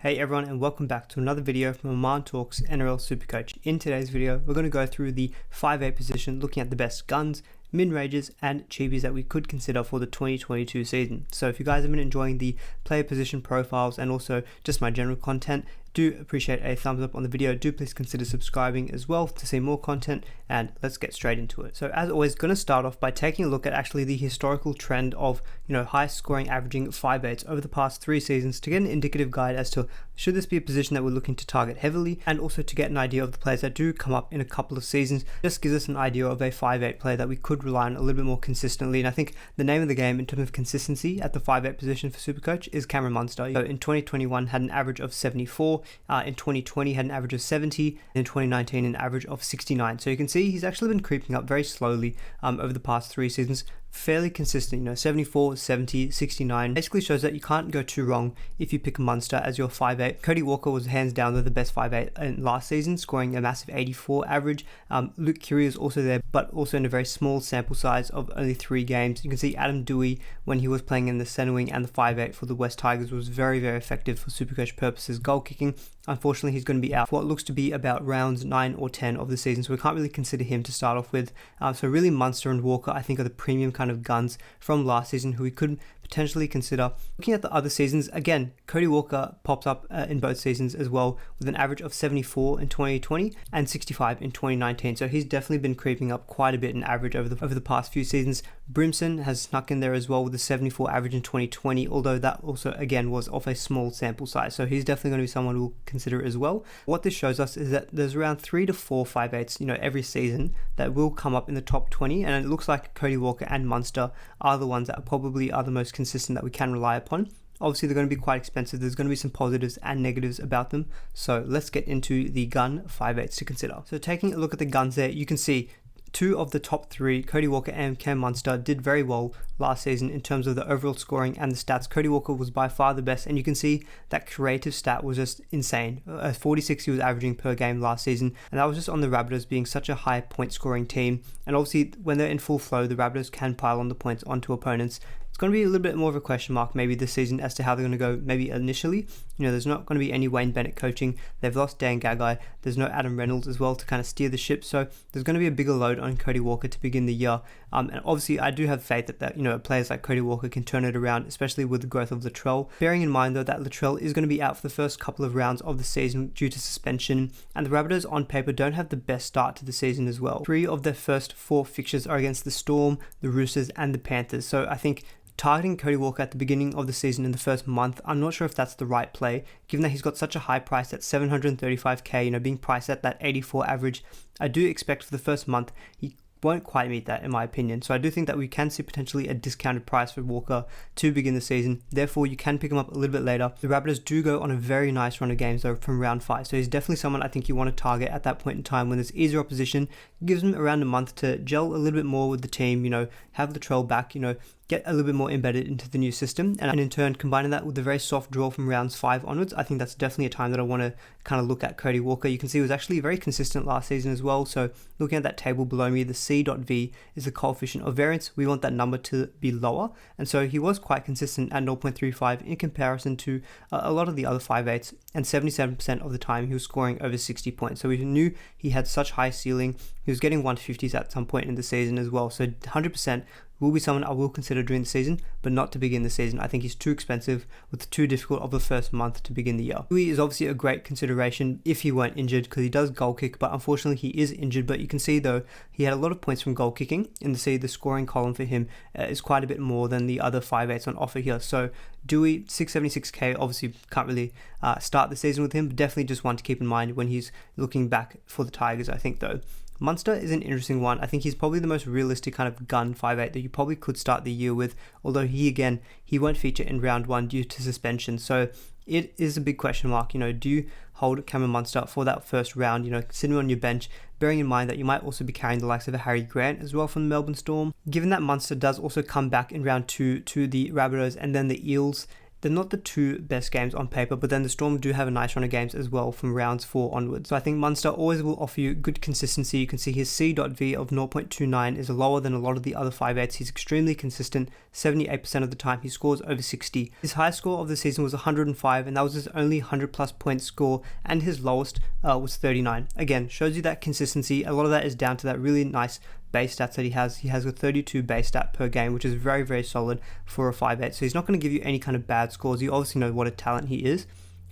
Hey everyone, and welcome back to another video from Aman Talks NRL SuperCoach. In today's video, we're going to go through the 5'8 position, looking at the best guns, min-ranges and cheapies that we could consider for the 2022 season. So if you guys have been enjoying the player position profiles and also just my general content, do appreciate a thumbs up on the video. Do please consider subscribing as well to see more content, and let's get straight into it. So as always, going to start off by taking a look at actually the historical trend of high scoring averaging 5'8s over the past 3 seasons to get an indicative guide as to should this be a position that we're looking to target heavily, and also to get an idea of the players that do come up in a couple of seasons. Just gives us an idea of a 5'8 player that we could rely on a little bit more consistently. And I think the name of the game in terms of consistency at the 5'8 position for SuperCoach is Cameron Munster. So in 2021 had an average of 74, in 2020 had an average of 70, and in 2019 an average of 69. So you can see he's actually been creeping up very slowly over the past 3 seasons. Fairly consistent, 74, 70, 69. Basically shows that you can't go too wrong if you pick a Munster as your 5'8. Cody Walker was hands down the best 5'8 in last season, scoring a massive 84 average. Luke Keary is also there, but also in a very small sample size of only 3 games. You can see Adam Dewey, when he was playing in the centre wing and the 5'8 for the West Tigers, was very, very effective for SuperCoach purposes. Goal kicking, unfortunately, he's going to be out for what looks to be about rounds 9 or 10 of the season, so we can't really consider him to start off with. So really Munster and Walker, I think, are the premium kind of guns from last season who we could potentially consider. Looking at the other seasons, again, Cody Walker pops up in both seasons as well, with an average of 74 in 2020 and 65 in 2019. So he's definitely been creeping up quite a bit in average over the past few seasons. Brimson has snuck in there as well with a 74 average in 2020, although that also again was off a small sample size. So he's definitely going to be someone we'll consider as well. What this shows us is that there's around 3 to 4 5'8s, every season that will come up in the top 20, and it looks like Cody Walker and Munster are the ones that probably are the most consistent that we can rely upon. Obviously, they're going to be quite expensive. There's going to be some positives and negatives about them. So let's get into the gun 5'8s to consider. So taking a look at the guns there, you can see 2 of the top 3, Cody Walker and Cam Munster, did very well last season in terms of the overall scoring and the stats. Cody Walker was by far the best, and you can see that creative stat was just insane. 46 he was averaging per game last season, and that was just on the Rabbitohs being such a high point scoring team. And obviously, when they're in full flow, the Rabbitohs can pile on the points onto opponents. It's going to be a little bit more of a question mark maybe this season as to how they're going to go maybe initially. There's not going to be any Wayne Bennett coaching. They've lost Dan Gagai. There's no Adam Reynolds as well to kind of steer the ship. So there's going to be a bigger load on Cody Walker to begin the year. And obviously I do have faith that players like Cody Walker can turn it around, especially with the growth of Latrell. Bearing in mind though that Latrell is going to be out for the first couple of rounds of the season due to suspension, and the Rabbitohs on paper don't have the best start to the season as well. 3 of their first 4 fixtures are against the Storm, the Roosters and the Panthers. So I think targeting Cody Walker at the beginning of the season in the first month, I'm not sure if that's the right play, given that he's got such a high price at 735k, being priced at that 84 average. I do expect for the first month he won't quite meet that in my opinion. So I do think that we can see potentially a discounted price for Walker to begin the season. Therefore, you can pick him up a little bit later. The Rabbitohs do go on a very nice run of games though from round 5. So he's definitely someone I think you want to target at that point in time when there's easier opposition. It gives him around a month to gel a little bit more with the team, have Latrell back, get a little bit more embedded into the new system, and in turn combining that with the very soft draw from rounds 5 onwards, I think that's definitely a time that I want to kind of look at Cody Walker. You can see he was actually very consistent last season as well. So looking at that table below me, the C.V is the coefficient of variance. We want that number to be lower, and so he was quite consistent at 0.35 in comparison to a lot of the other 5'8s, and 77% of the time he was scoring over 60 points. So we knew he had such high ceiling. He was getting 150s at some point in the season as well. So 100% will be someone I will consider during the season, but not to begin the season. I think he's too expensive with too difficult of the first month to begin the year. Dewey is obviously a great consideration if he weren't injured, because he does goal kick, but unfortunately he is injured. But you can see though, he had a lot of points from goal kicking, and to see the scoring column for him is quite a bit more than the other 5'8s on offer here. So Dewey, 676k, obviously can't really start the season with him, but definitely just one to keep in mind when he's looking back for the Tigers, I think though. Munster is an interesting one. I think he's probably the most realistic kind of gun 5'8 that you probably could start the year with, although he won't feature in round 1 due to suspension. So it is a big question mark. Do you hold Cameron Munster for that first round, sitting on your bench, bearing in mind that you might also be carrying the likes of a Harry Grant as well from the Melbourne Storm. Given that Munster does also come back in round 2 to the Rabbitohs and then the Eels, they're not the two best games on paper, but then the Storm do have a nice run of games as well from rounds 4 onwards. So I think Munster always will offer you good consistency. You can see his C.V of 0.29 is lower than a lot of the other 5/8s. He's extremely consistent. 78% of the time he scores over 60. His highest score of the season was 105, and that was his only 100 plus point score, and his lowest was 39. Again, shows you that consistency. A lot of that is down to that really nice base stats that he has. He has a 32 base stat per game, which is very, very solid for a 5/8. So he's not going to give you any kind of bad scores. You obviously know what a talent he is.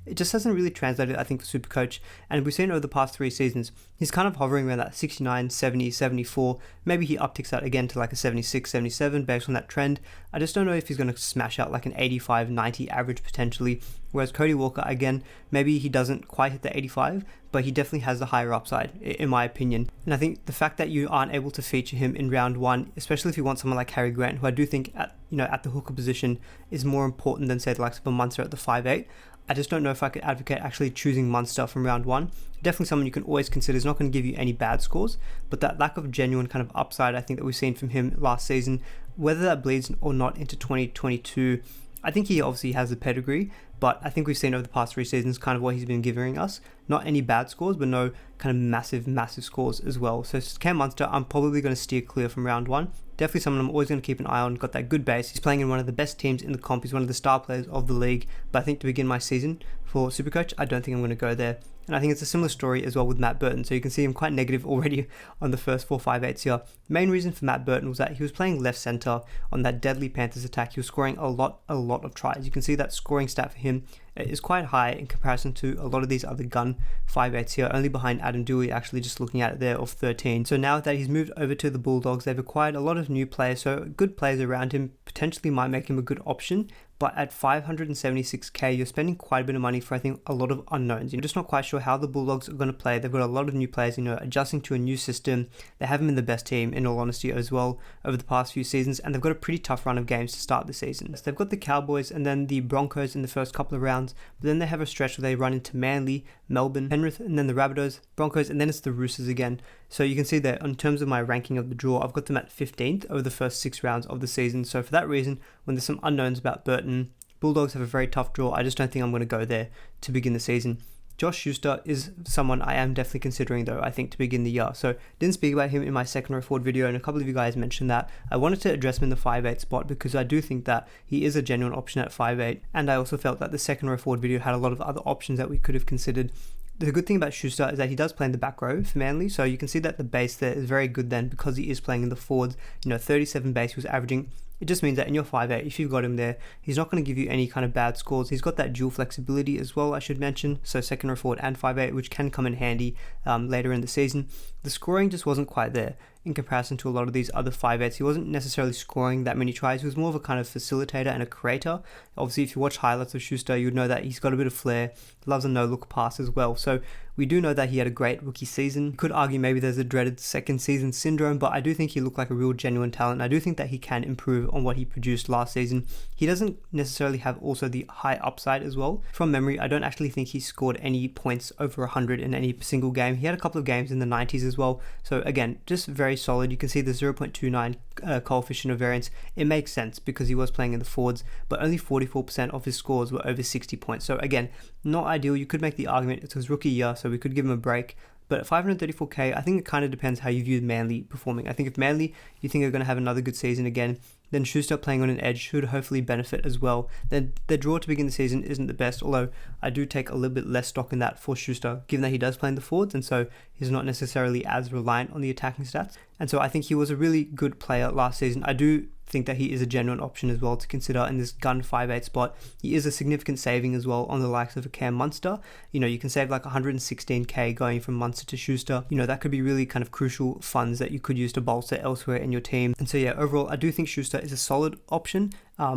It just hasn't really translated, I think, for SuperCoach. And we've seen over the past 3 seasons, he's kind of hovering around that 69, 70, 74. Maybe he upticks that again to like a 76, 77 based on that trend. I just don't know if he's going to smash out like an 85, 90 average potentially. Whereas Cody Walker, again, maybe he doesn't quite hit the 85, but he definitely has the higher upside, in my opinion. And I think the fact that you aren't able to feature him in round 1, especially if you want someone like Harry Grant, who I do think at the hooker position is more important than, say, the likes of a Munster at the 5/8. I just don't know if I could advocate actually choosing Munster from round 1. Definitely someone you can always consider. Is not going to give you any bad scores, but that lack of genuine kind of upside, I think, that we've seen from him last season, whether that bleeds or not into 2022, I think he obviously has the pedigree, but I think we've seen over the past 3 seasons kind of what he's been giving us. Not any bad scores, but no kind of massive scores as well. So Cam Munster, I'm probably going to steer clear from round 1. Definitely someone I'm always going to keep an eye on. Got that good base. He's playing in one of the best teams in the comp. He's one of the star players of the league. But I think to begin my season for SuperCoach, I don't think I'm going to go there. And I think it's a similar story as well with Matt Burton. So you can see him quite negative already on the first 4 5/8s here. Main reason for Matt Burton was that he was playing left centre on that deadly Panthers attack. He was scoring a lot of tries. You can see that scoring stat for him is quite high in comparison to a lot of these other gun 5/8s here, only behind Adam Dewey, actually, just looking at it there, of 13. So now that he's moved over to the Bulldogs, they've acquired a lot of new players, so good players around him potentially might make him a good option. But at 576k, you're spending quite a bit of money for, I think, a lot of unknowns. You're just not quite sure how the Bulldogs are going to play. They've got a lot of new players, adjusting to a new system. They haven't been the best team, in all honesty, as well, over the past few seasons, and they've got a pretty tough run of games to start the season. So they've got the Cowboys and then the Broncos in the first couple of rounds, but then they have a stretch where they run into Manly, Melbourne, Penrith, and then the Rabbitohs, Broncos, and then it's the Roosters again. So you can see that in terms of my ranking of the draw, I've got them at 15th over the first 6 rounds of the season. So for that reason, when there's some unknowns about Burton, Bulldogs have a very tough draw. I just don't think I'm going to go there to begin the season. Josh Schuster is someone I am definitely considering, though, I think, to begin the year. So didn't speak about him in my second row forward video, and a couple of you guys mentioned that. I wanted to address him in the 5/8 spot because I do think that he is a genuine option at 5/8, and I also felt that the second row forward video had a lot of other options that we could have considered. The good thing about Schuster is that he does play in the back row for Manly, so you can see that the base there is very good then because he is playing in the forwards. 37 base he was averaging. It just means that in your 5/8, if you've got him there, he's not going to give you any kind of bad scores. He's got that dual flexibility as well, I should mention, so second row forward and 5/8, which can come in handy later in the season. The scoring just wasn't quite there in comparison to a lot of these other 5/8s. He wasn't necessarily scoring that many tries. He was more of a kind of facilitator and a creator. Obviously, if you watch highlights of Schuster, you'd know that he's got a bit of flair, loves a no-look pass as well. So we do know that he had a great rookie season. You could argue maybe there's a dreaded second season syndrome, but I do think he looked like a real genuine talent. I do think that he can improve on what he produced last season. He doesn't necessarily have also the high upside as well. From memory, I don't actually think he scored any points over 100 in any single game. He had a couple of games in the 90s as well. So again, just very solid. You can see the 0.29 coefficient of variance. It makes sense because he was playing in the forwards, but only 44% of his scores were over 60 points. So again, not ideal. You could make the argument it's his rookie year, so we could give him a break. But at 534k, I think it kind of depends how you view Manly performing. I think if Manly, you think are going to have another good season again, then Schuster playing on an edge should hopefully benefit as well. Then the draw to begin the season isn't the best, although I do take a little bit less stock in that for Schuster, given that he does play in the forwards, and so he's not necessarily as reliant on the attacking stats. And so I think he was a really good player last season. I do think that he is a genuine option as well to consider in this gun 5/8 spot. He is a significant saving as well on the likes of a Cam Munster. You can save like 116k going from Munster to Schuster. That could be really kind of crucial funds that you could use to bolster elsewhere in your team. And so yeah, overall, I do think Schuster is a solid option.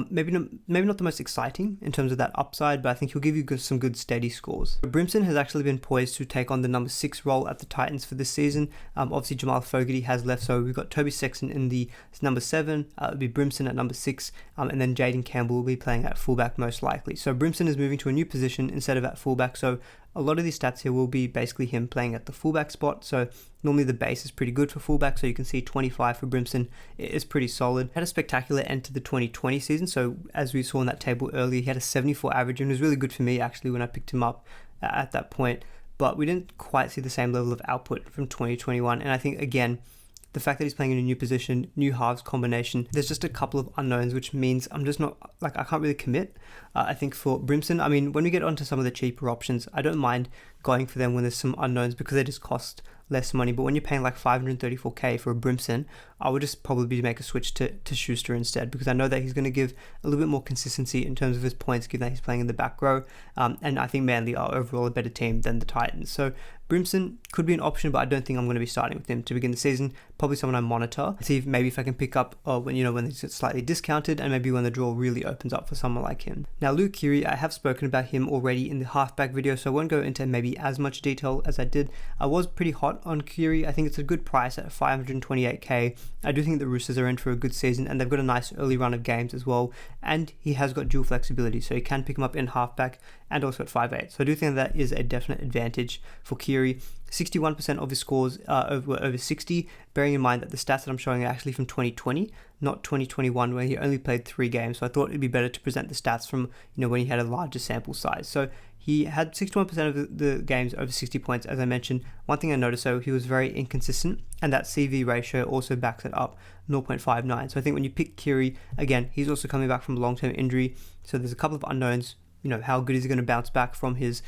Maybe not the most exciting in terms of that upside, but I think he'll give you some good steady scores. Brimson has actually been poised to take on the number 6 role at the Titans for this season. Obviously Jamal Fogarty has left, so we've got Toby Sexton in the number 7, it'll be Brimson at number 6, and then Jaden Campbell will be playing at fullback most likely. So Brimson is moving to a new position instead of at fullback, so a lot of these stats here will be basically him playing at the fullback spot. So normally the base is pretty good for fullback. So you can see 25 for Brimson is pretty solid. Had a spectacular end to the 2020 season. So as we saw in that table earlier, he had a 74 average and it was really good for me actually when I picked him up at that point. But we didn't quite see the same level of output from 2021. And I think, again, the fact that he's playing in a new position, new halves combination, there's just a couple of unknowns, which means I'm just not, I can't really commit. I think for Brimson, when we get onto some of the cheaper options, I don't mind going for them when there's some unknowns because they just cost less money. But when you're paying like 534k for a Brimson, I would just probably make a switch to Schuster instead, because I know that he's going to give a little bit more consistency in terms of his points, given that he's playing in the back row. And I think Manly are overall a better team than the Titans. So Brimson could be an option, but I don't think I'm going to be starting with him to begin the season. Probably someone I monitor, see if maybe if I can pick up when he's slightly discounted, and maybe when the draw really opens up for someone like him. Now Luke Keary, I have spoken about him already in the halfback video, so I won't go into maybe as much detail as I did. I was pretty hot on Keary. I think it's a good price at 528k. I do think the Roosters are in for a good season, and they've got a nice early run of games as well, and he has got dual flexibility, so you can pick him up in halfback and also at 5'8". So I do think that is a definite advantage for Keary. 61% of his scores were over 60, bearing in mind that the stats that I'm showing are actually from 2020, not 2021, where he only played 3 games. So I thought it'd be better to present the stats from when he had a larger sample size. So he had 61% of the games over 60 points, as I mentioned. One thing I noticed, though, he was very inconsistent, and that CV ratio also backs it up, 0.59. So I think when you pick Keary, again, he's also coming back from a long-term injury, so there's a couple of unknowns. How good is he going to bounce back from his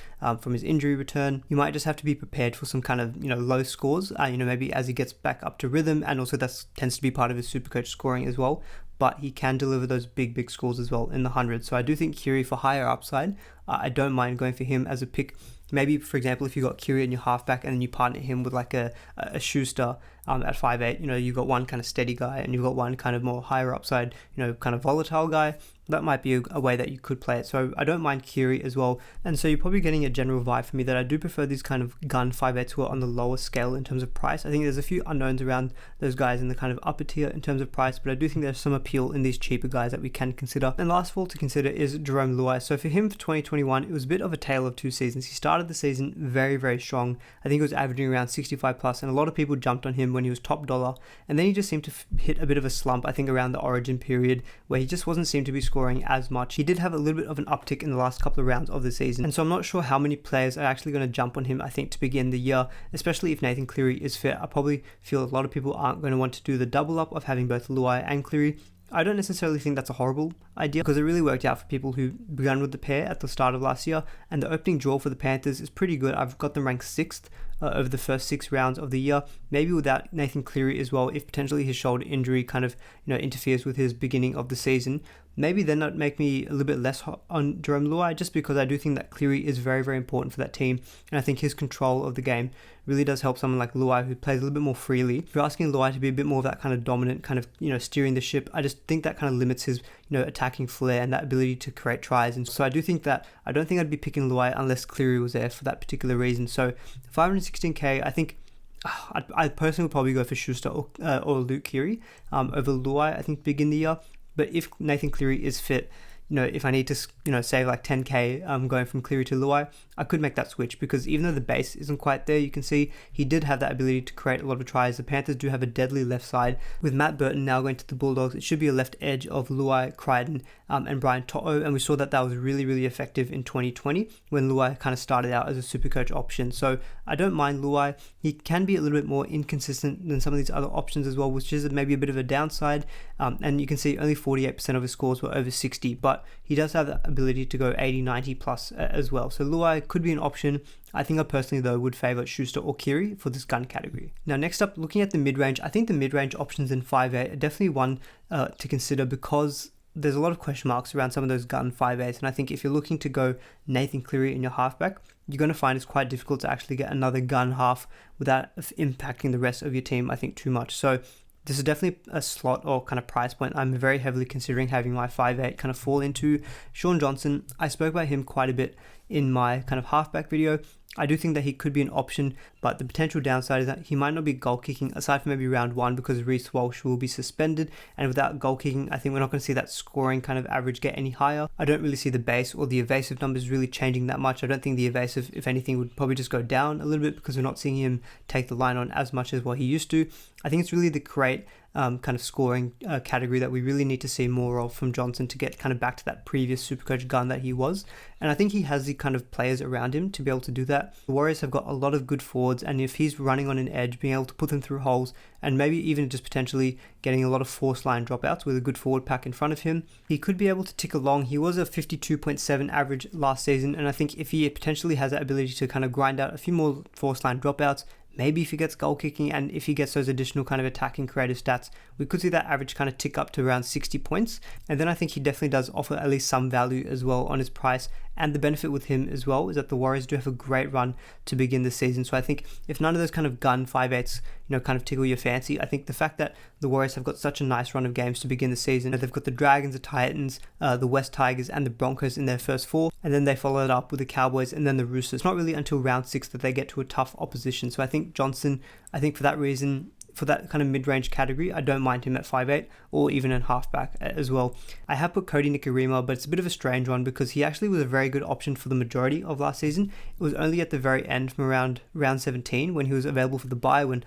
injury return? You might just have to be prepared for some kind of low scores. Maybe as he gets back up to rhythm, and also that tends to be part of his SuperCoach scoring as well. But he can deliver those big scores as well in the hundreds. So I do think Keary for higher upside, I don't mind going for him as a pick. Maybe, for example, if you got Keary in your halfback and then you partner him with like a Schuster at 5'8", you've got one kind of steady guy and you've got one kind of more higher upside, kind of volatile guy. That might be a way that you could play it. So I don't mind Keary as well. And so you're probably getting a general vibe from me that I do prefer these kind of gun 5'8s who are on the lower scale in terms of price. I think there's a few unknowns around those guys in the kind of upper tier in terms of price, but I do think there's some appeal in these cheaper guys that we can consider. And last of all to consider is Jarome Luai. So for him for 2021, it was a bit of a tale of two seasons. He started the season very strong. I think he was averaging around 65 plus, and a lot of people jumped on him when he was top dollar. And then he just seemed to hit a bit of a slump, I think around the Origin period, where he just wasn't seemed to be scoring as much. He did have a little bit of an uptick in the last couple of rounds of the season, and so I'm not sure how many players are actually going to jump on him, I think, to begin the year, especially if Nathan Cleary is fit. I probably feel a lot of people aren't going to want to do the double up of having both Luai and Cleary. I don't necessarily think that's a horrible idea, because it really worked out for people who began with the pair at the start of last year, and the opening draw for the Panthers is pretty good. I've got them ranked 6th over the first 6 rounds of the year, maybe without Nathan Cleary as well, if potentially his shoulder injury kind of interferes with his beginning of the season. Maybe then that make me a little bit less hot on Jarome Luai, just because I do think that Cleary is very important for that team, and I think his control of the game really does help someone like Luai, who plays a little bit more freely. If you're asking Luai to be a bit more of that kind of dominant, kind of steering the ship, I just think that kind of limits his attacking flair and that ability to create tries. And so I do think that I don't think I'd be picking Luai unless Cleary was there for that particular reason. So 516k, I think I personally would probably go for Schuster or Luke Keary over Luai, I think, to begin the year. But if Nathan Cleary is fit, if I need to, save like 10k going from Cleary to Luai, I could make that switch, because even though the base isn't quite there, you can see he did have that ability to create a lot of tries. The Panthers do have a deadly left side. With Matt Burton now going to the Bulldogs, it should be a left edge of Luai, Crichton, and Brian To'o, and we saw that was really effective in 2020 when Luai kind of started out as a SuperCoach option. So I don't mind Luai. He can be a little bit more inconsistent than some of these other options as well, which is maybe a bit of a downside. And you can see only 48% of his scores were over 60, but he does have the ability to go 80, 90 plus as well. So Luai could be an option. I think I personally, though, would favour Schuster or Keary for this gun category. Now, next up, looking at the mid-range, I think the mid-range options in 5'8 are definitely one to consider, because there's a lot of question marks around some of those gun 5'8s, and I think if you're looking to go Nathan Cleary in your halfback, you're going to find it's quite difficult to actually get another gun half without impacting the rest of your team, I think, too much. So this is definitely a slot or kind of price point I'm very heavily considering having my 5'8 kind of fall into. Sean Johnson, I spoke about him quite a bit in my kind of halfback video. I do think that he could be an option, but the potential downside is that he might not be goal kicking aside from maybe round 1 because Reece Walsh will be suspended, and without goal kicking I think we're not going to see that scoring kind of average get any higher. I don't really see the base or the evasive numbers really changing that much. I don't think the evasive, if anything, would probably just go down a little bit because we're not seeing him take the line on as much as what he used to. I think it's really the create kind of scoring category that we really need to see more of from Johnson to get kind of back to that previous Supercoach gun that he was. And I think he has the kind of players around him to be able to do that. The Warriors have got a lot of good forwards, and if he's running on an edge, being able to put them through holes and maybe even just potentially getting a lot of force line dropouts with a good forward pack in front of him, he could be able to tick along. He was a 52.7 average last season, and I think if he potentially has that ability to kind of grind out a few more force line dropouts, maybe if he gets goal kicking and if he gets those additional kind of attacking creative stats, we could see that average kind of tick up to around 60 points. And then I think he definitely does offer at least some value as well on his price. And the benefit with him as well is that the Warriors do have a great run to begin the season. So I think if none of those kind of gun 5/8s, kind of tickle your fancy, I think the fact that the Warriors have got such a nice run of games to begin the season, they've got the Dragons, the Titans, the West Tigers and the Broncos in their first 4, and then they follow it up with the Cowboys and then the Roosters. It's not really until round 6 that they get to a tough opposition. So I think Johnson, for that reason, for that kind of mid-range category, I don't mind him at 5'8", or even in halfback as well. I have put Cody Nikorima, but it's a bit of a strange one because he actually was a very good option for the majority of last season. It was only at the very end from around round 17 when he was available for the bye, when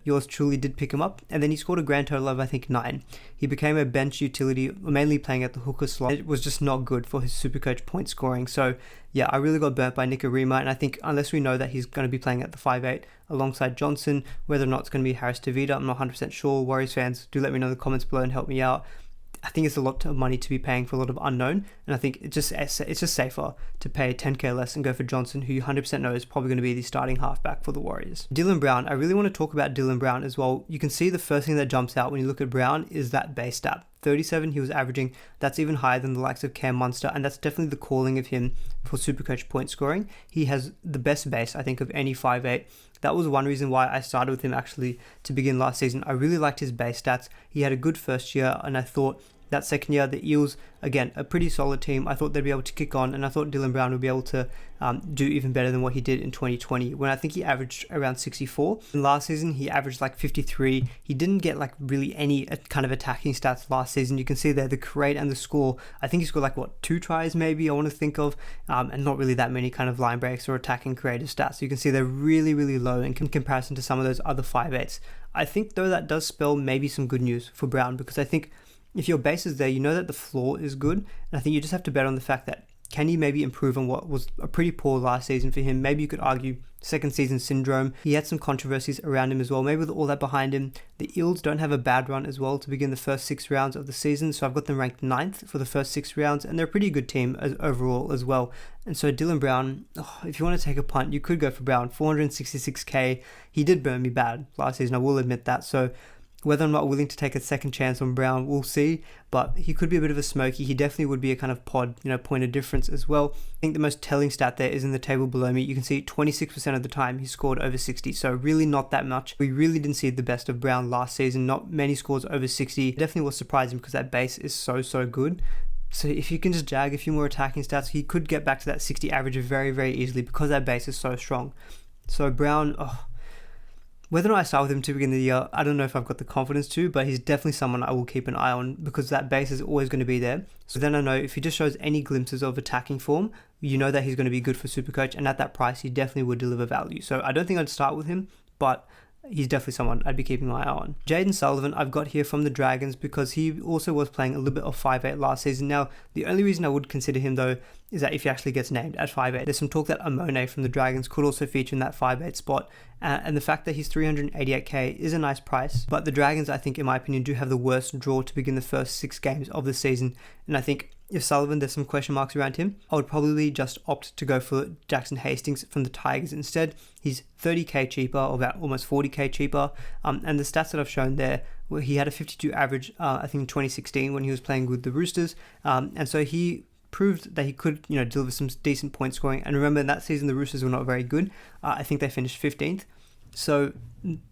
yours truly did pick him up, and then he scored a grand total of I think 9. He became a bench utility, mainly playing at the hooker slot. It was just not good for his Supercoach point scoring. So yeah, I really got burnt by Nikorima, and I think unless we know that he's going to be playing at the 5'8", alongside Johnson, whether or not it's going to be Harris Tavita, I'm not 100% sure. Warriors fans, do let me know in the comments below and help me out. I think it's a lot of money to be paying for a lot of unknown, and I think it's just safer to pay 10k less and go for Johnson, who you 100% know is probably going to be the starting halfback for the Warriors. Dylan Brown, I really want to talk about Dylan Brown as well. You can see the first thing that jumps out when you look at Brown is that base stat. 37 he was averaging. That's even higher than the likes of Cam Munster, and that's definitely the calling of him for Supercoach point scoring. He has the best base, I think, of any 5'8". That was one reason why I started with him actually to begin last season. I really liked his base stats. He had a good first year, and I thought that second year, the Eels, again, a pretty solid team. I thought they'd be able to kick on, and I thought Dylan Brown would be able to do even better than what he did in 2020, when I think he averaged around 64. And last season, he averaged like 53. He didn't get like really any kind of attacking stats last season. You can see there the create and the score. I think he scored like, 2 tries maybe, I want to think of, and not really that many kind of line breaks or attacking creative stats. So you can see they're really, really low in comparison to some of those other 5'8s. I think, though, that does spell maybe some good news for Brown, because I think if your base is there, you know that the floor is good, and I think you just have to bet on the fact that can he maybe improve on what was a pretty poor last season for him. Maybe you could argue second season syndrome. He had some controversies around him as well. Maybe with all that behind him, the Eels don't have a bad run as well to begin the first 6 rounds of the season, so I've got them ranked 9th for the first 6 rounds, and they're a pretty good team overall as well. And so Dylan Brown, if you want to take a punt, you could go for Brown. 466k. He did burn me bad last season, I will admit that. So whether I'm not willing to take a second chance on Brown, we'll see, but he could be a bit of a smoky. He definitely would be a kind of pod, point of difference as well. I think the most telling stat there is in the table below me. You can see 26% of the time he scored over 60, so really not that much. We really didn't see the best of Brown last season. Not many scores over 60. It definitely was surprising because that base is so good. So if you can just jag a few more attacking stats, he could get back to that 60 average very, very easily because that base is so strong. So Brown, whether or not I start with him to begin the year, I don't know if I've got the confidence to, but he's definitely someone I will keep an eye on because that base is always going to be there. So then I know if he just shows any glimpses of attacking form, you know that he's going to be good for Supercoach, and at that price, he definitely would deliver value. So I don't think I'd start with him, but he's definitely someone I'd be keeping my eye on. Jaden Sullivan, I've got here from the Dragons because he also was playing a little bit of 5'8 last season. Now, the only reason I would consider him though is that if he actually gets named at 5'8, there's some talk that Amone from the Dragons could also feature in that 5'8 spot. And the fact that he's 388k is a nice price, but the Dragons, I think, in my opinion, do have the worst draw to begin the first 6 games of the season. And I think if Sullivan, there's some question marks around him, I would probably just opt to go for Jackson Hastings from the Tigers instead. He's 30k cheaper, or about almost 40k cheaper. And the stats that I've shown there, where he had a 52 average, I think in 2016 when he was playing with the Roosters. And so he proved that he could, deliver some decent point scoring. And remember, in that season, the Roosters were not very good. I think they finished 15th. So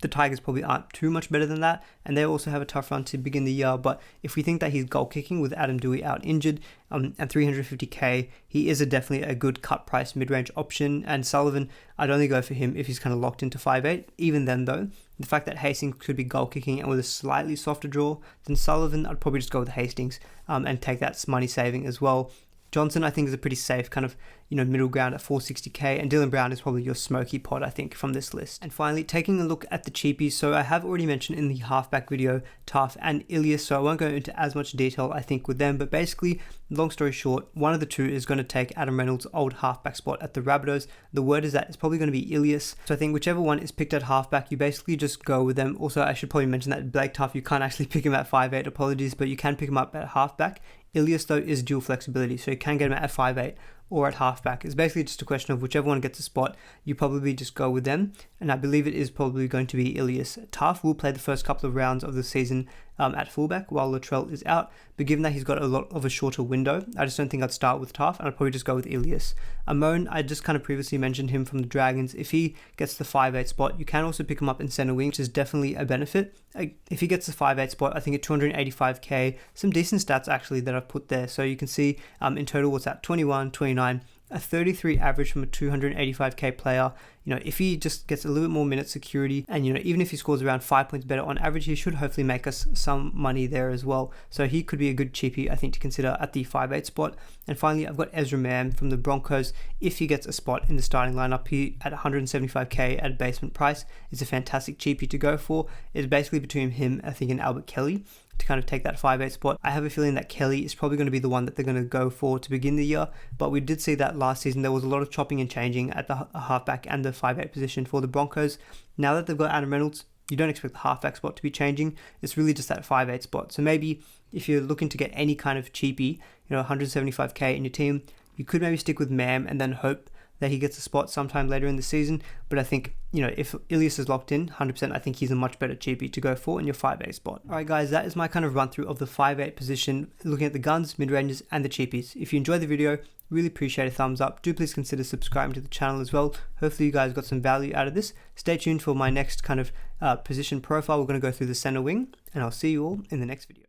the Tigers probably aren't too much better than that, and they also have a tough run to begin the year. But if we think that he's goal kicking with Adam Dewey out injured, at 350k, he is definitely a good cut price mid-range option. And Sullivan, I'd only go for him if he's kind of locked into 5'8". Even then though, the fact that Hastings could be goal kicking and with a slightly softer draw than Sullivan, I'd probably just go with Hastings and take that money saving as well. Johnson, I think, is a pretty safe kind of, middle ground at 460k, and Dylan Brown is probably your smoky pod, I think, from this list. And finally, taking a look at the cheapies. So I have already mentioned in the halfback video, Taff and Ilias, so I won't go into as much detail, I think, with them, but basically, long story short, one of the two is going to take Adam Reynolds' old halfback spot at the Rabbitohs. The word is that it's probably going to be Ilias, so I think whichever one is picked at halfback, you basically just go with them. Also, I should probably mention that Blake Taff, you can't actually pick him at 5'8", apologies, but you can pick him up at halfback. Ilias, though, is dual flexibility, so you can get him at 5'8", or at halfback. It's basically just a question of whichever one gets a spot, you probably just go with them, and I believe it is probably going to be Ilias. Taff will play the first couple of rounds of the season at fullback while Latrell is out, but given that he's got a lot of a shorter window, I just don't think I'd start with Taff, and I'd probably just go with Ilias. Amon, I just kind of previously mentioned him from the Dragons. If he gets the 5'8" spot, you can also pick him up in centre wing, which is definitely a benefit. If he gets the 5'8" spot, I think at 285k, some decent stats actually that I've put there. So you can see in total what's that, 21, 29, a 33 average from a 285k player. If he just gets a little bit more minute security, and even if he scores around 5 points better on average, he should hopefully make us some money there as well. So he could be a good cheapie, I think, to consider at the 5'8" spot. And finally, I've got Ezra Mam from the Broncos. If he gets a spot in the starting lineup, he at 175k at basement price is a fantastic cheapie to go for. It's basically between him, I think, and Albert Kelly to kind of take that 5'8" spot. I have a feeling that Kelly is probably going to be the one that they're going to go for to begin the year, but we did see that last season there was a lot of chopping and changing at the halfback and the 5'8" position for the Broncos. Now that they've got Adam Reynolds, you don't expect the halfback spot to be changing. It's really just that 5'8" spot. So maybe if you're looking to get any kind of cheapie, 175k in your team, you could maybe stick with Mam and then hope that he gets a spot sometime later in the season. But I think, if Ilias is locked in, 100%, I think he's a much better cheapie to go for in your 5'8" spot. Alright guys, that is my kind of run through of the 5'8" position, looking at the guns, mid-ranges, and the cheapies. If you enjoyed the video, really appreciate a thumbs up. Do please consider subscribing to the channel as well. Hopefully you guys got some value out of this. Stay tuned for my next kind of position profile. We're going to go through the center wing, and I'll see you all in the next video.